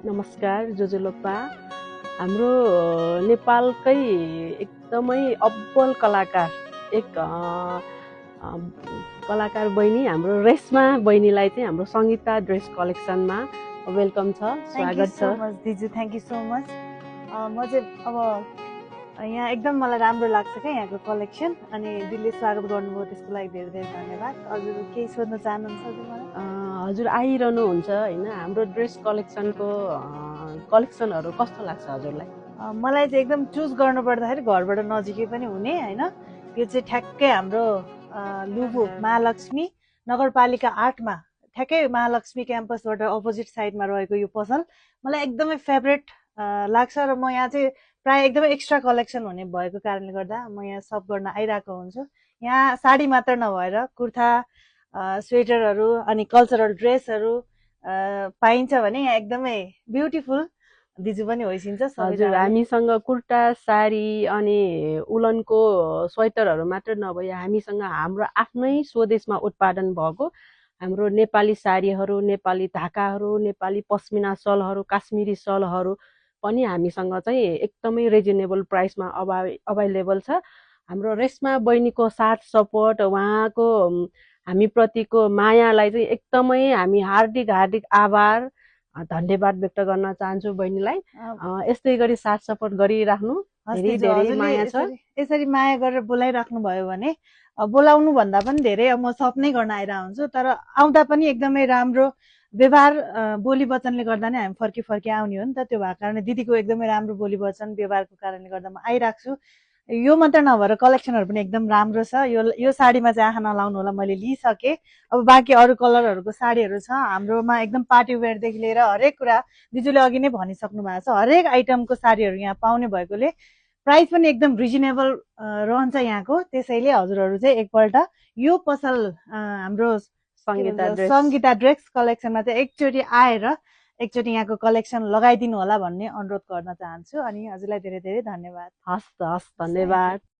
नमस्कार जोजुलोपा। हाम्रो नेपालकै एकदमै अब्बल कलाकार एक कलाकार बहिनी हाम्रो रेशमा बहिनीलाई चाहिँ हाम्रो सङ्गीता ड्रेस कलेक्सनमा वेलकम छ, स्वागत छ। दिजु थ्याङ्क यू सो मच। म चाहिँ अब यहाँ एकदम मलाई राम्रो लाग्छ क्या यहाँको कलेक्सन, अनि दिदीले स्वागत गर्नुभयो त्यसको लागि धेरै धेरै धन्यवाद। हजुर केही सोध्न चाहनुहुन्छ मलाई? हजुर आइरहनुहुन्छ होइन, हाम्रो ड्रेस कलेक्सनको कलेक्सनहरू कस्तो लाग्छ हजुरलाई? मलाई चाहिँ एकदम चुज गर्नु पर्दाखेरि घरबाट नजिकै पनि हुने होइन, यो चाहिँ ठ्याक्कै हाम्रो लुबु महालक्ष्मी नगरपालिका 8मा ठ्याक्कै महालक्ष्मी क्याम्पसबाट अपोजिट साइडमा रहेको यो पसल मलाई एकदमै फेभरेट लाग्छ। र म यहाँ चाहिँ प्रायः एकदमै एक्स्ट्रा कलेक्सन हुने भएको कारणले गर्दा म यहाँ सप गर्न आइरहेको हुन्छु। यहाँ साडी मात्र नभएर कुर्ता, स्वेटरहरू अनि कल्चरल ड्रेसहरू पाइन्छ भने यहाँ एकदमै ब्युटिफुल दिजु पनि होइसिन्छ। हजुर हामीसँग कुर्ता, साडी अनि उलनको स्वेटरहरू मात्र नभए हामीसँग हाम्रो आफ्नै स्वदेशमा उत्पादन भएको हाम्रो नेपाली साडीहरू, नेपाली ढाकाहरू, नेपाली पस्मिना सलहरू, काश्मिरी सलहरू पनि हामीसँग चाहिँ एकदमै रिजनेबल प्राइसमा अभाइलेबल छ। हाम्रो रेशमा बहिनीको साथ सपोर्ट, उहाँको हामीप्रतिको मायालाई चाहिँ एकदमै हामी हार्दिक आभार धन्यवाद व्यक्त गर्न चाहन्छु बहिनीलाई। यस्तै गरी साथ सपोर्ट गरिराख्नु, धेरै माया छ। यसरी माया गरेर बोलाइराख्नु भयो भने बोलाउनु भन्दा पनि धेरै म सप नै गर्न आइरहेको हुन्छु, तर आउँदा पनि एकदमै राम्रो व्यवहार बोली वचनले गर्दा नै हामी फर्की आउने हो नि त। त्यो भएको कारणले दिदीको एकदमै राम्रो बोली वचन व्यवहारको कारणले गर्दा म आइरहेको छु। यो मात्र नभएर कलेक्सनहरू पनि एकदम राम्रो छ। यो साडीमा चाहिँ आँखा नलाउनु होला, मैले लिइसकेँ। अब बाँकी अरू कलरहरूको साडीहरू छ हाम्रोमा, एकदम पार्टी वेयरदेखि लिएर हरेक कुरा दिजुले अघि नै भनिसक्नु भएको छ। हरेक आइटमको साडीहरू यहाँ पाउने भएकोले प्राइस पनि एकदम रिजनेबल रहन्छ यहाँको। त्यसैले हजुरहरू चाहिँ एकपल्ट यो पसल हाम्रो सङ्गीता ड्रेस कलेक्सनमा चाहिँ एकचोटि आएर एकचोटि यहाँको कलेक्सन लगाइदिनु होला भन्ने अनुरोध गर्न चाहन्छु। अनि हजुरलाई धेरै धेरै धन्यवाद। हस् धन्यवाद।